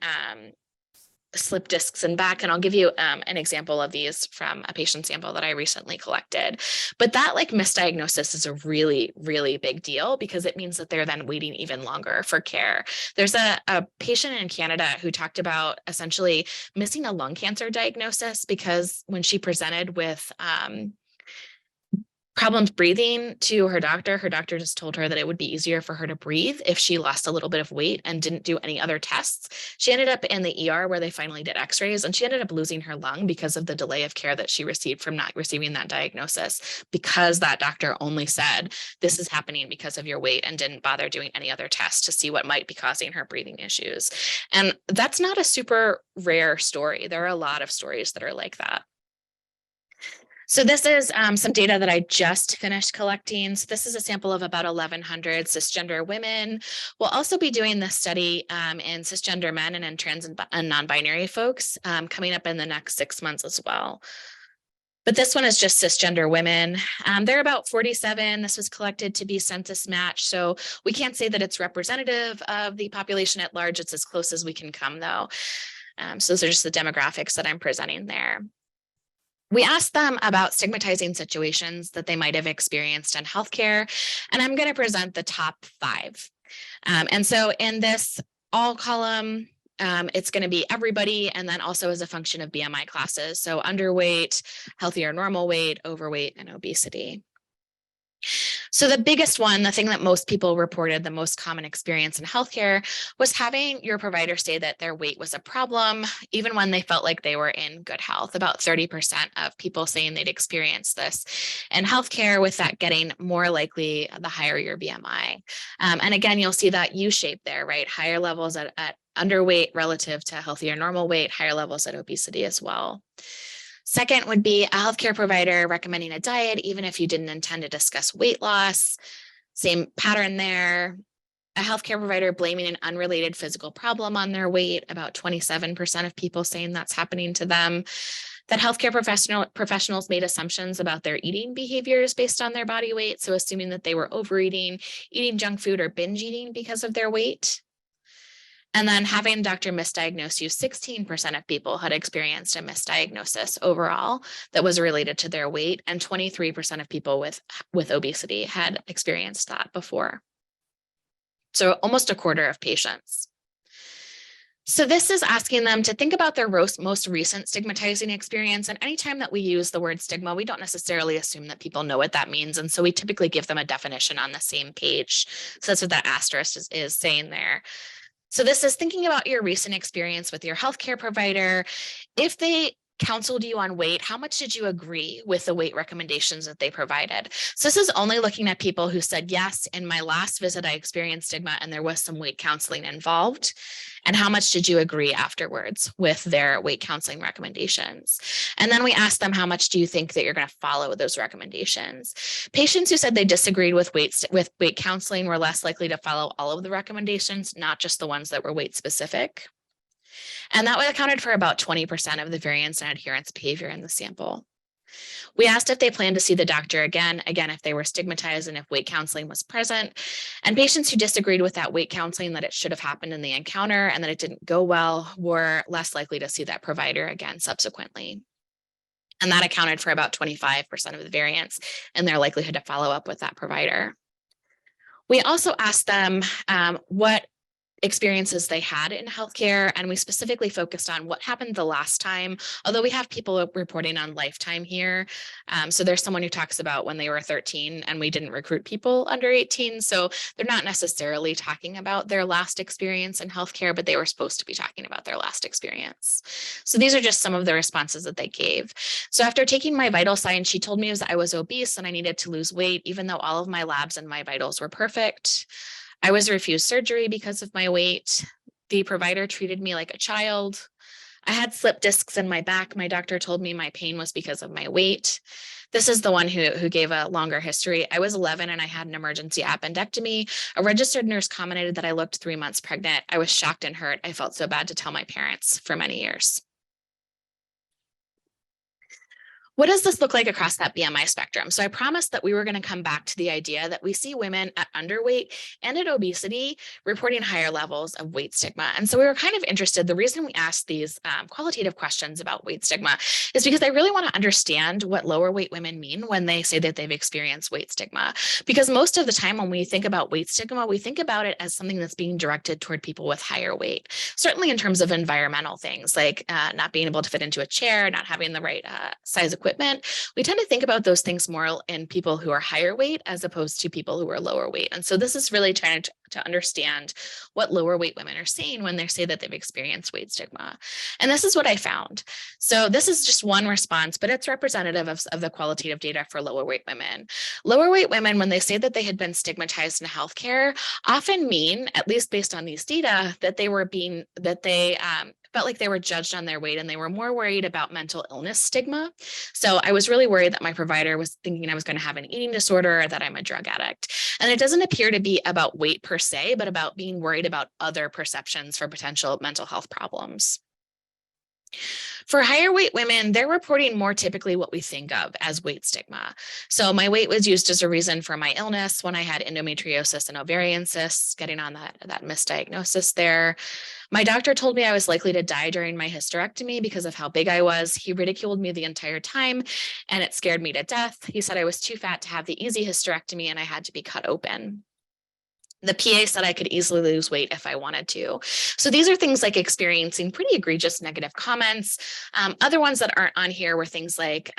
slip discs and back. And I'll give you an example of these from a patient sample that I recently collected. But that misdiagnosis is a really, really big deal because it means that they're then waiting even longer for care. There's a patient in Canada who talked about essentially missing a lung cancer diagnosis because when she presented with problems breathing to her doctor just told her that it would be easier for her to breathe if she lost a little bit of weight and didn't do any other tests. She ended up in the ER where they finally did x-rays, and she ended up losing her lung because of the delay of care that she received from not receiving that diagnosis, because that doctor only said, this is happening because of your weight, and didn't bother doing any other tests to see what might be causing her breathing issues. And that's not a super rare story. There are a lot of stories that are like that. So this is some data that I just finished collecting. So this is a sample of about 1,100 cisgender women. We'll also be doing this study in cisgender men and in trans and non-binary folks coming up in the next 6 months as well. But this one is just cisgender women. They're about 47. This was collected to be census match. So we can't say that it's representative of the population at large. It's as close as we can come though. So those are just the demographics that I'm presenting there. We asked them about stigmatizing situations that they might have experienced in healthcare, and I'm going to present the top 5. And so in this all column, it's going to be everybody, and then also as a function of BMI classes. So underweight, healthy or normal weight, overweight, and obesity. So the biggest one, the thing that most people reported, the most common experience in healthcare, was having your provider say that their weight was a problem, even when they felt like they were in good health. About 30% of people saying they'd experienced this in healthcare, with that getting more likely the higher your BMI. And again, you'll see that U-shape there, right? Higher levels at underweight relative to healthy or normal weight, higher levels at obesity as well. Second would be a healthcare provider recommending a diet, even if you didn't intend to discuss weight loss. Same pattern there. A healthcare provider blaming an unrelated physical problem on their weight, about 27% of people saying that's happening to them. That healthcare professionals made assumptions about their eating behaviors based on their body weight. So assuming that they were overeating, eating junk food, or binge eating because of their weight. And then having doctor misdiagnose you, 16% of people had experienced a misdiagnosis overall that was related to their weight, and 23% of people with obesity had experienced that before. So almost a quarter of patients. So this is asking them to think about their most recent stigmatizing experience. And anytime that we use the word stigma, we don't necessarily assume that people know what that means. And so we typically give them a definition on the same page. So that's what that asterisk is saying there. So this is thinking about your recent experience with your healthcare provider. If they counseled you on weight, how much did you agree with the weight recommendations that they provided? So this is only looking at people who said, yes, in my last visit, I experienced stigma and there was some weight counseling involved. And how much did you agree afterwards with their weight counseling recommendations? And then we asked them, how much do you think that you're going to follow those recommendations? Patients who said they disagreed with weight counseling were less likely to follow all of the recommendations, not just the ones that were weight specific. And that accounted for about 20% of the variance and adherence behavior in the sample. We asked if they planned to see the doctor again, if they were stigmatized and if weight counseling was present. And patients who disagreed with that weight counseling, that it should have happened in the encounter and that it didn't go well, were less likely to see that provider again subsequently. And that accounted for about 25% of the variance and their likelihood to follow up with that provider. We also asked them what experiences they had in healthcare, and we specifically focused on what happened the last time, although we have people reporting on lifetime here. So there's someone who talks about when they were 13 and we didn't recruit people under 18. So they're not necessarily talking about their last experience in healthcare, but they were supposed to be talking about their last experience. So these are just some of the responses that they gave. So after taking my vital signs, she told me I was obese and I needed to lose weight, even though all of my labs and my vitals were perfect. I was refused surgery because of my weight. The provider treated me like a child. I had slip discs in my back. My doctor told me my pain was because of my weight. This is the one who gave a longer history. I was 11 and I had an emergency appendectomy. A registered nurse commented that I looked 3 months pregnant. I was shocked and hurt. I felt so bad to tell my parents for many years. What does this look like across that BMI spectrum? So I promised that we were going to come back to the idea that we see women at underweight and at obesity reporting higher levels of weight stigma. And so we were kind of interested. The reason we asked these qualitative questions about weight stigma is because I really want to understand what lower weight women mean when they say that they've experienced weight stigma. Because most of the time when we think about weight stigma, we think about it as something that's being directed toward people with higher weight, certainly in terms of environmental things like not being able to fit into a chair, not having the right size equipment. We tend to think about those things more in people who are higher weight as opposed to people who are lower weight. And so this is really trying to understand what lower weight women are saying when they say that they've experienced weight stigma. And this is what I found. So this is just one response, but it's representative of the qualitative data for lower weight women. Lower weight women, when they say that they had been stigmatized in healthcare, often mean, at least based on these data, that they felt like they were judged on their weight and they were more worried about mental illness stigma. So I was really worried that my provider was thinking I was going to have an eating disorder or that I'm a drug addict. And it doesn't appear to be about weight per se, but about being worried about other perceptions for potential mental health problems. For higher weight women, they're reporting more typically what we think of as weight stigma. So my weight was used as a reason for my illness when I had endometriosis and ovarian cysts, getting on that misdiagnosis there. My doctor told me I was likely to die during my hysterectomy because of how big I was. He ridiculed me the entire time and it scared me to death. He said I was too fat to have the easy hysterectomy and I had to be cut open. The PA said I could easily lose weight if I wanted to. So these are things like experiencing pretty egregious negative comments. Other ones that aren't on here were things like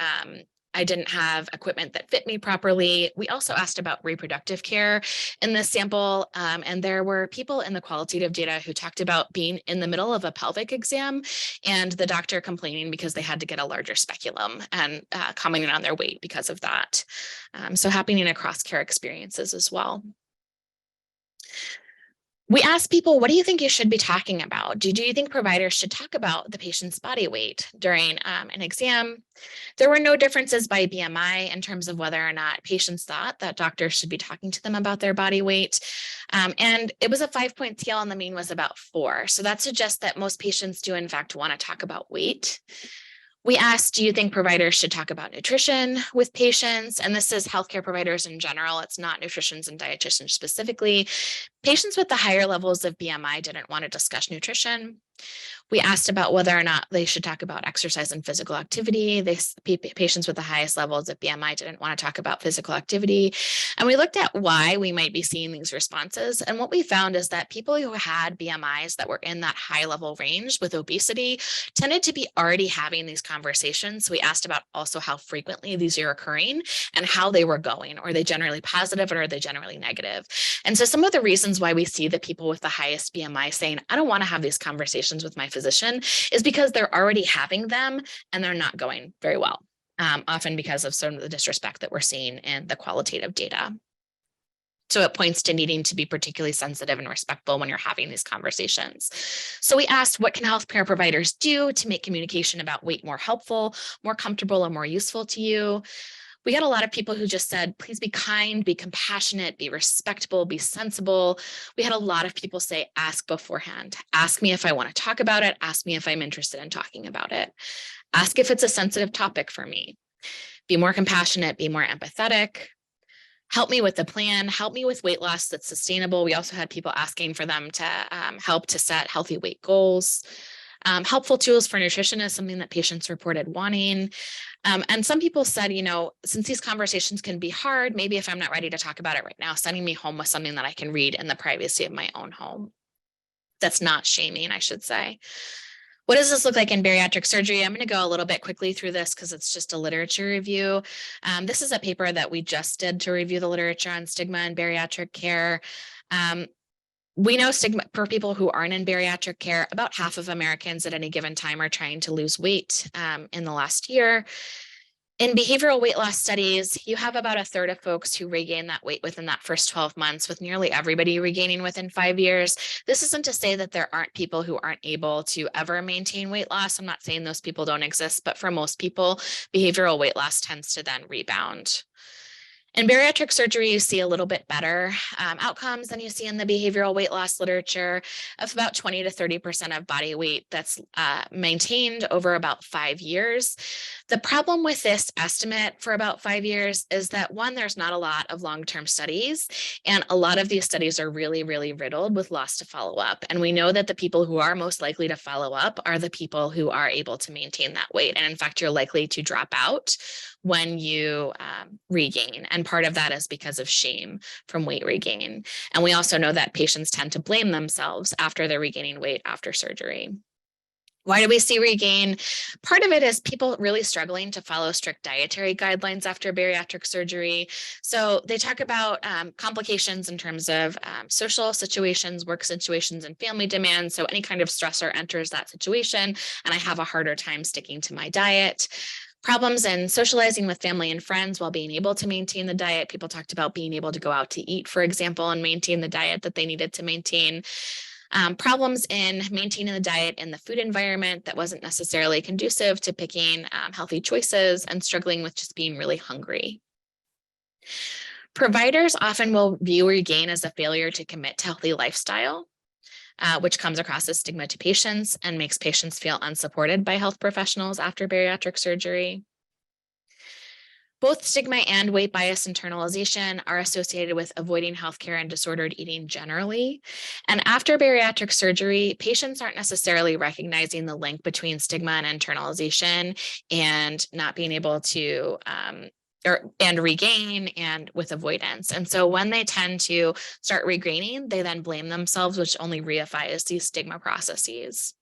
I didn't have equipment that fit me properly. We also asked about reproductive care in this sample, and there were people in the qualitative data who talked about being in the middle of a pelvic exam and the doctor complaining because they had to get a larger speculum and commenting on their weight because of that. So happening across care experiences as well. We asked people, what do you think you should be talking about? Do you think providers should talk about the patient's body weight during an exam? There were no differences by BMI in terms of whether or not patients thought that doctors should be talking to them about their body weight. And it was a 5-point scale and the mean was about 4. So that suggests that most patients do in fact want to talk about weight. We asked, do you think providers should talk about nutrition with patients? And this is healthcare providers in general. It's not nutritionists and dietitians specifically. Patients with the higher levels of BMI didn't want to discuss nutrition. We asked about whether or not they should talk about exercise and physical activity. Patients with the highest levels of BMI didn't want to talk about physical activity. And we looked at why we might be seeing these responses. And what we found is that people who had BMIs that were in that high level range with obesity tended to be already having these conversations. So we asked about also how frequently these are occurring and how they were going. Are they generally positive or are they generally negative? And so some of the reasons why we see the people with the highest BMI saying, I don't want to have these conversations with my physician is because they're already having them and they're not going very well, often because of some of the disrespect that we're seeing in the qualitative data. So it points to needing to be particularly sensitive and respectful when you're having these conversations. So we asked, what can healthcare providers do to make communication about weight more helpful, more comfortable, and more useful to you? We got a lot of people who just said, please be kind, be compassionate, be respectful, be sensible. We had a lot of people say, ask beforehand. Ask me if I want to talk about it. Ask me if I'm interested in talking about it. Ask if it's a sensitive topic for me. Be more compassionate, be more empathetic. Help me with the plan. Help me with weight loss that's sustainable. We also had people asking for them to help to set healthy weight goals. Helpful tools for nutrition is something that patients reported wanting. And some people said, since these conversations can be hard, maybe if I'm not ready to talk about it right now, sending me home with something that I can read in the privacy of my own home. That's not shaming, I should say. What does this look like in bariatric surgery? I'm going to go a little bit quickly through this because it's just a literature review. This is a paper that we just did to review the literature on stigma and bariatric care. We know stigma for people who aren't in bariatric care, about half of Americans at any given time are trying to lose weight in the last year. In behavioral weight loss studies, you have about a third of folks who regain that weight within that first 12 months, with nearly everybody regaining within 5 years. This isn't to say that there aren't people who aren't able to ever maintain weight loss. I'm not saying those people don't exist, but for most people, behavioral weight loss tends to then rebound. In bariatric surgery, you see a little bit better outcomes than you see in the behavioral weight loss literature, of about 20 to 30% of body weight that's maintained over about 5 years. The problem with this estimate for about 5 years is that, one, there's not a lot of long-term studies, and a lot of these studies are really, really riddled with loss to follow up. And we know that the people who are most likely to follow up are the people who are able to maintain that weight. And in fact, you're likely to drop out when you regain. And part of that is because of shame from weight regain. And we also know that patients tend to blame themselves after they're regaining weight after surgery. Why do we see regain? Part of it is people really struggling to follow strict dietary guidelines after bariatric surgery. So they talk about complications in terms of social situations, work situations, and family demands. So any kind of stressor enters that situation, and I have a harder time sticking to my diet. Problems in socializing with family and friends while being able to maintain the diet. People talked about being able to go out to eat, for example, and maintain the diet that they needed to maintain. Problems in maintaining the diet in the food environment that wasn't necessarily conducive to picking healthy choices, and struggling with just being really hungry. Providers often will view regain as a failure to commit to healthy lifestyle, which comes across as stigma to patients and makes patients feel unsupported by health professionals after bariatric surgery. Both stigma and weight bias internalization are associated with avoiding healthcare and disordered eating generally. And after bariatric surgery, patients aren't necessarily recognizing the link between stigma and internalization and not being able to and regain, and with avoidance. And so when they tend to start regaining, they then blame themselves, which only reifies these stigma processes.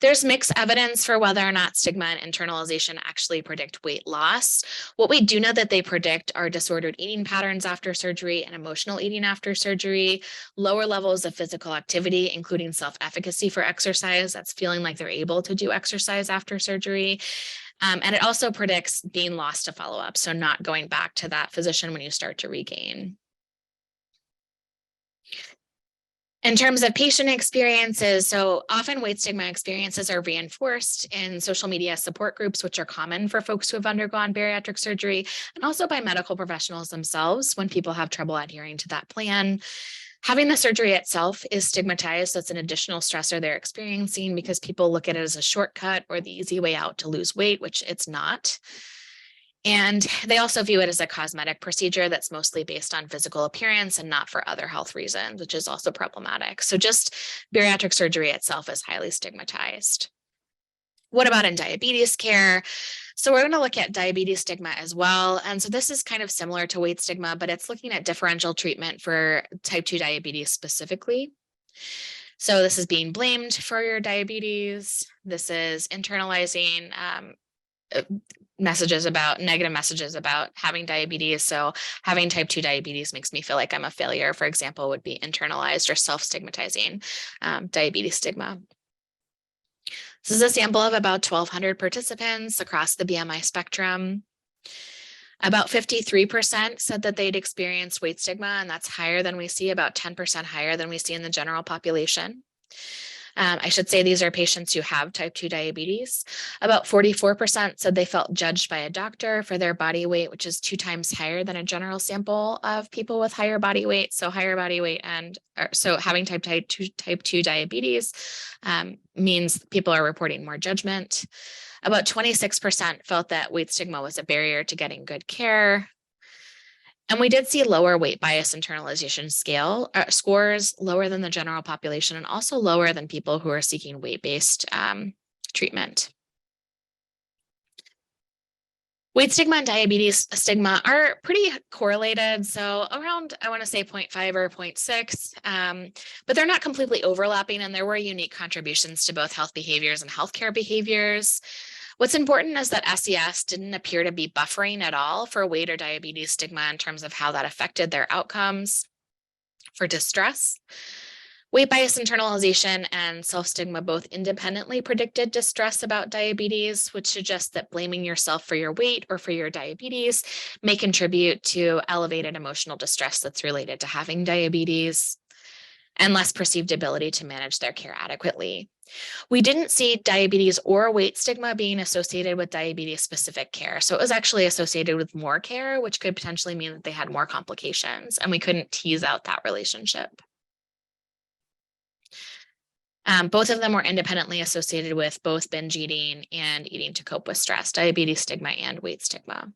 There's mixed evidence for whether or not stigma and internalization actually predict weight loss. What we do know that they predict are disordered eating patterns after surgery and emotional eating after surgery, lower levels of physical activity, including self-efficacy for exercise, that's feeling like they're able to do exercise after surgery. And it also predicts being lost to follow up, so not going back to that physician when you start to regain. In terms of patient experiences, so often weight stigma experiences are reinforced in social media support groups, which are common for folks who have undergone bariatric surgery, and also by medical professionals themselves when people have trouble adhering to that plan. Having the surgery itself is stigmatized. So it's an additional stressor they're experiencing because people look at it as a shortcut or the easy way out to lose weight, which it's not. And they also view it as a cosmetic procedure that's mostly based on physical appearance and not for other health reasons, which is also problematic. So just bariatric surgery itself is highly stigmatized. What about in diabetes care? So we're going to look at diabetes stigma as well. And so this is kind of similar to weight stigma, but it's looking at differential treatment for type 2 diabetes specifically. So this is being blamed for your diabetes. This is internalizing negative messages about having diabetes. So having type 2 diabetes makes me feel like I'm a failure, for example, would be internalized or self-stigmatizing diabetes stigma. This is a sample of about 1,200 participants across the BMI spectrum. About 53% said that they'd experienced weight stigma, and that's higher than we see, about 10% higher than we see in the general population. I should say these are patients who have type 2 diabetes. About 44% said they felt judged by a doctor for their body weight, which is 2 times higher than a general sample of people with higher body weight. So higher body weight so having type 2 diabetes means people are reporting more judgment. About 26% felt that weight stigma was a barrier to getting good care. And we did see lower weight bias internalization scores, lower than the general population, and also lower than people who are seeking weight-based treatment. Weight stigma and diabetes stigma are pretty correlated. So around, I want to say 0.5 or 0.6, but they're not completely overlapping, and there were unique contributions to both health behaviors and healthcare behaviors. What's important is that SES didn't appear to be buffering at all for weight or diabetes stigma in terms of how that affected their outcomes for distress. Weight bias internalization and self-stigma both independently predicted distress about diabetes, which suggests that blaming yourself for your weight or for your diabetes may contribute to elevated emotional distress that's related to having diabetes and less perceived ability to manage their care adequately. We didn't see diabetes or weight stigma being associated with diabetes-specific care. So it was actually associated with more care, which could potentially mean that they had more complications, and we couldn't tease out that relationship. Both of them were independently associated with both binge eating and eating to cope with stress, diabetes stigma and weight stigma.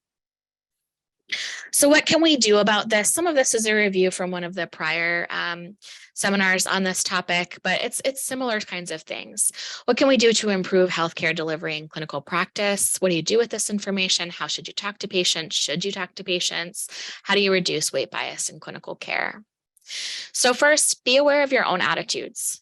So what can we do about this? Some of this is a review from one of the prior seminars on this topic, but it's similar kinds of things. What can we do to improve healthcare delivery and clinical practice? What do you do with this information? How should you talk to patients? Should you talk to patients? How do you reduce weight bias in clinical care? So first, be aware of your own attitudes.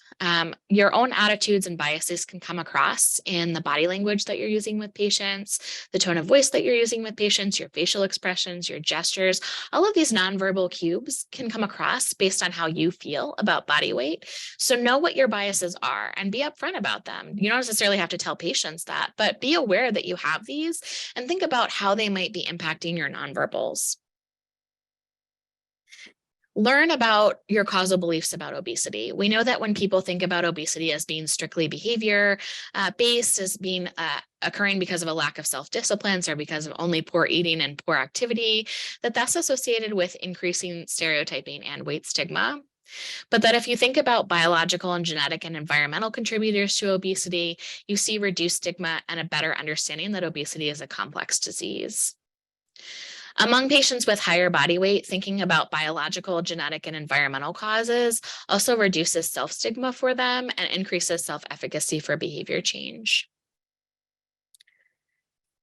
Your own attitudes and biases can come across in the body language that you're using with patients, the tone of voice that you're using with patients, your facial expressions, your gestures. All of these nonverbal cues can come across based on how you feel about body weight. So know what your biases are and be upfront about them. You don't necessarily have to tell patients that, but be aware that you have these and think about how they might be impacting your nonverbals. Learn about your causal beliefs about obesity. We know that when people think about obesity as being strictly behavior based, as being occurring because of a lack of self-disciplines or because of only poor eating and poor activity, that's associated with increasing stereotyping and weight stigma. But that if you think about biological and genetic and environmental contributors to obesity, you see reduced stigma and a better understanding that obesity is a complex disease. Among patients with higher body weight, thinking about biological, genetic, and environmental causes also reduces self-stigma for them and increases self-efficacy for behavior change.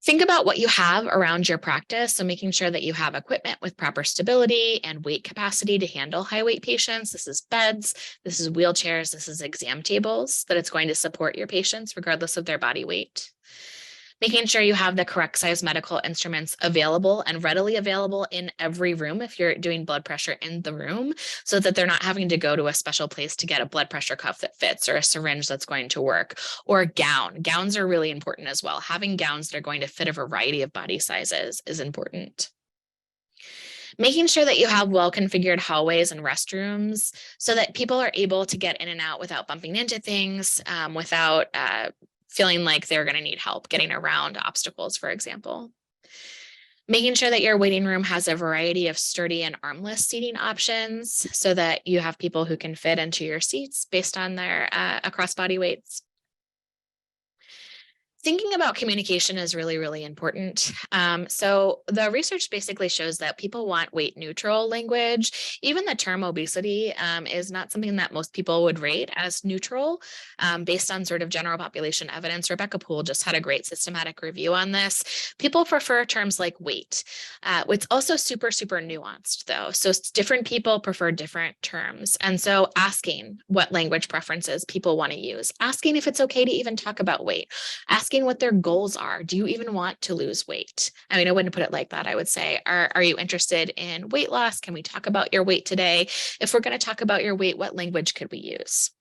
Think about what you have around your practice, so making sure that you have equipment with proper stability and weight capacity to handle high weight patients. This is beds, this is wheelchairs, this is exam tables, that it's going to support your patients regardless of their body weight. Making sure you have the correct size medical instruments available and readily available in every room if you're doing blood pressure in the room, so that they're not having to go to a special place to get a blood pressure cuff that fits or a syringe that's going to work, or a gown. Gowns are really important as well. Having gowns that are going to fit a variety of body sizes is important. Making sure that you have well-configured hallways and restrooms so that people are able to get in and out without bumping into things, without feeling like they're going to need help getting around obstacles, for example. Making sure that your waiting room has a variety of sturdy and armless seating options so that you have people who can fit into your seats based on their across body weights. Thinking about communication is really, really important. So the research basically shows that people want weight neutral language. Even the term obesity is not something that most people would rate as neutral based on sort of general population evidence. Rebecca Poole just had a great systematic review on this. People prefer terms like weight. It's also super, super nuanced though. So different people prefer different terms. And so asking what language preferences people want to use, asking if it's okay to even talk about weight, asking what their goals are. Do you even want to lose weight? I mean, I wouldn't put it like that. I would say, are you interested in weight loss? Can we talk about your weight today? If we're going to talk about your weight, what language could we use?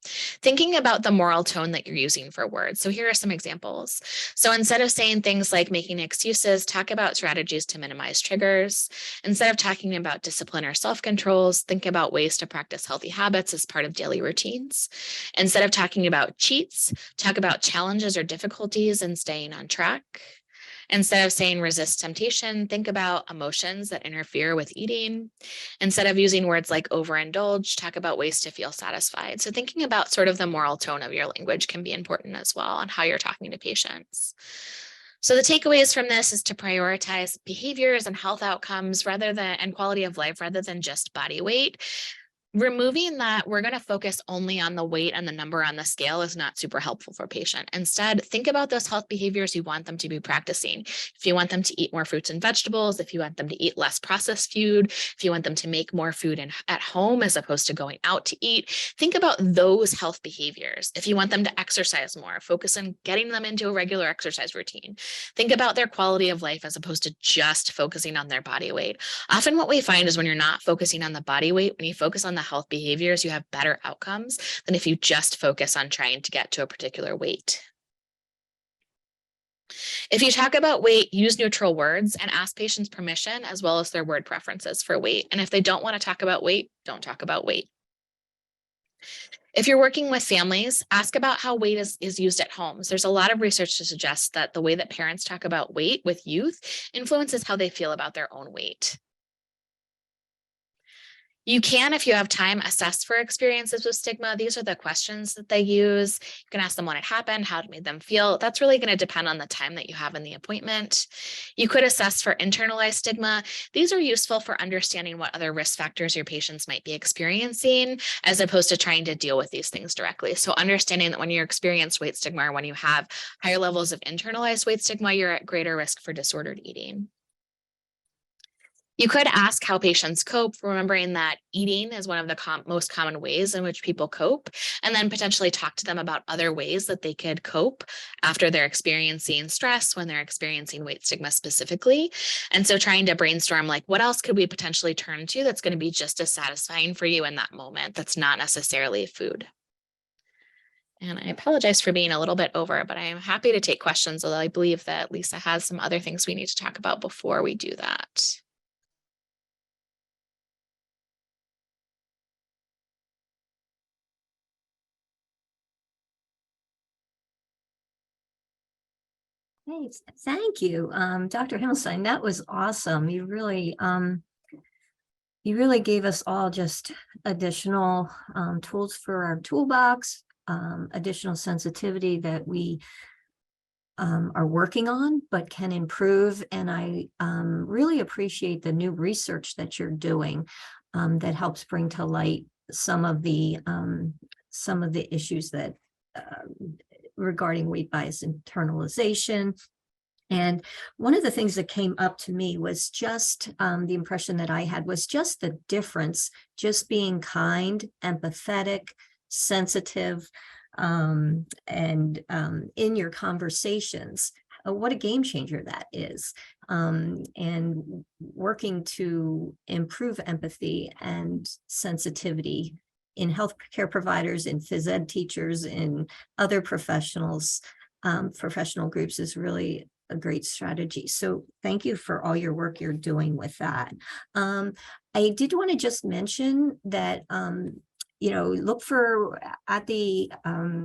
Thinking about the moral tone that you're using for words. So here are some examples. So instead of saying things like making excuses, talk about strategies to minimize triggers. Instead of talking about discipline or self-controls, think about ways to practice healthy habits as part of daily routines. Instead of talking about cheats, talk about challenges or difficulties and staying on track. Instead of saying resist temptation, think about emotions that interfere with eating. Instead of using words like overindulge, talk about ways to feel satisfied. So thinking about sort of the moral tone of your language can be important as well on how you're talking to patients. So the takeaways from this is to prioritize behaviors and health outcomes and quality of life rather than just body weight. Removing that, we're going to focus only on the weight and the number on the scale is not super helpful for patient. Instead, think about those health behaviors you want them to be practicing. If you want them to eat more fruits and vegetables, if you want them to eat less processed food, if you want them to make more food at home as opposed to going out to eat, think about those health behaviors. If you want them to exercise more, focus on getting them into a regular exercise routine. Think about their quality of life as opposed to just focusing on their body weight. Often what we find is when you're not focusing on the body weight, when you focus on the health behaviors, you have better outcomes than if you just focus on trying to get to a particular weight. If you talk about weight, use neutral words and ask patients permission as well as their word preferences for weight. And if they don't want to talk about weight, don't talk about weight. If you're working with families, ask about how weight is used at homes. There's a lot of research to suggest that the way that parents talk about weight with youth influences how they feel about their own weight. You can, if you have time, assess for experiences with stigma. These are the questions that they use. You can ask them when it happened, how it made them feel. That's really going to depend on the time that you have in the appointment. You could assess for internalized stigma. These are useful for understanding what other risk factors your patients might be experiencing, as opposed to trying to deal with these things directly. So understanding that when you experience weight stigma or when you have higher levels of internalized weight stigma, you're at greater risk for disordered eating. You could ask how patients cope, remembering that eating is one of the most common ways in which people cope, and then potentially talk to them about other ways that they could cope after they're experiencing stress, when they're experiencing weight stigma specifically. And so trying to brainstorm, like, what else could we potentially turn to that's going to be just as satisfying for you in that moment that's not necessarily food. And I apologize for being a little bit over, but I am happy to take questions, although I believe that Lisa has some other things we need to talk about before we do that. Hey, thank you, Dr. Himmelstein. That was awesome. You really gave us all just additional tools for our toolbox, additional sensitivity that we are working on, but can improve. And I really appreciate the new research that you're doing that helps bring to light some of the issues that regarding weight bias internalization. And one of the things that came up to me was just the impression that I had was just the difference, just being kind, empathetic, sensitive, and in your conversations, what a game changer that is. And working to improve empathy and sensitivity in healthcare providers, in phys ed teachers, in other professionals, professional groups is really a great strategy. So thank you for all your work you're doing with that. I did want to just mention that look for at the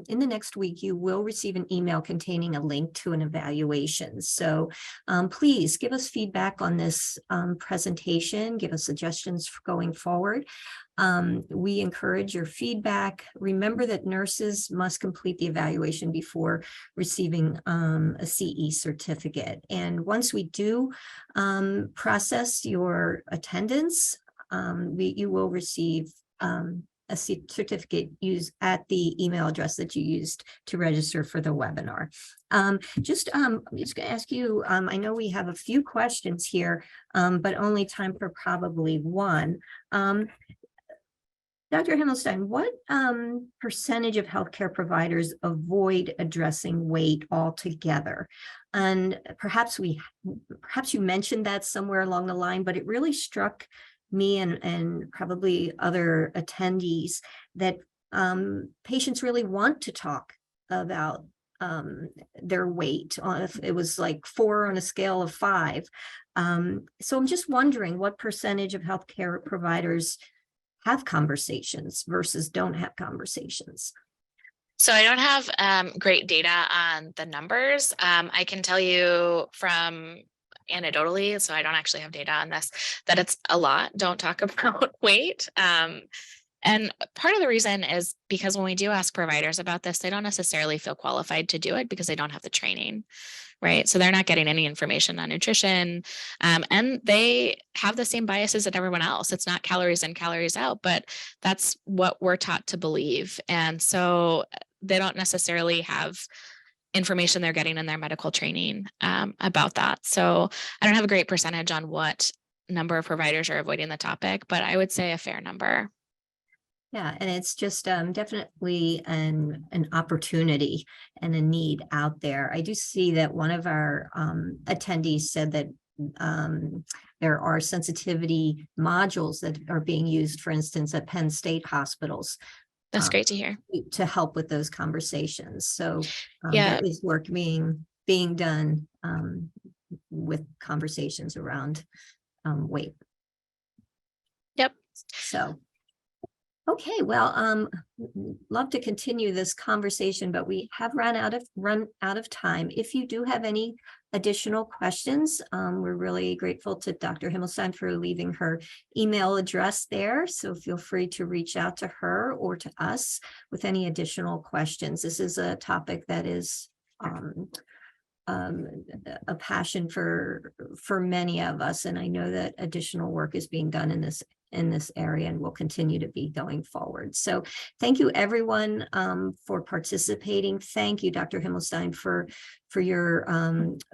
in the next week, you will receive an email containing a link to an evaluation. So please give us feedback on this presentation, give us suggestions for going forward. We encourage your feedback. Remember that nurses must complete the evaluation before receiving a CE certificate. And once we do process your attendance, you will receive a certificate used at the email address that you used to register for the webinar. I'm just going to ask you, I know we have a few questions here, but only time for probably one. Dr. Himmelstein, what percentage of healthcare providers avoid addressing weight altogether? And perhaps you mentioned that somewhere along the line, but it really struck me and probably other attendees that patients really want to talk about their weight. If it was like 4 on a scale of 5. So I'm just wondering what percentage of healthcare providers have conversations versus don't have conversations. So I don't have great data on the numbers. I can tell you from anecdotally, so I don't actually have data on this, that it's a lot. Don't talk about weight. And part of the reason is because when we do ask providers about this, they don't necessarily feel qualified to do it because they don't have the training, right? So they're not getting any information on nutrition, and they have the same biases that everyone else. It's not calories in, calories out, but that's what we're taught to believe. And so they don't necessarily have information they're getting in their medical training about that. So I don't have a great percentage on what number of providers are avoiding the topic, but I would say a fair number. Yeah, and it's just definitely an opportunity and a need out there. I do see that one of our attendees said that there are sensitivity modules that are being used, for instance, at Penn State hospitals. That's great to hear. To help with those conversations. So Yeah, there is work being done with conversations around weight. Yep. So, okay, well, love to continue this conversation, but we have run out of time. If you do have any additional questions, we're really grateful to Dr. Himmelstein for leaving her email address there. So feel free to reach out to her or to us with any additional questions. This is a topic that is a passion for many of us, and I know that additional work is being done in this area and will continue to be going forward. So thank you everyone for participating. Thank you, Dr. Himmelstein, for your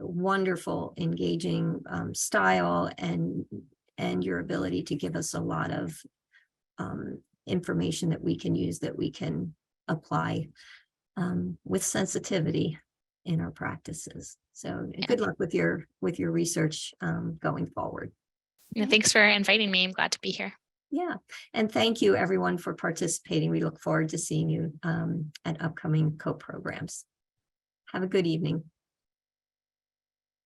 wonderful, engaging style and your ability to give us a lot of information that we can use, that we can apply with sensitivity in our practices. So good luck with your research going forward. Yeah, thanks for inviting me. I'm glad to be here. Yeah, and thank you everyone for participating. We look forward to seeing you at upcoming COPE programs. Have a good evening.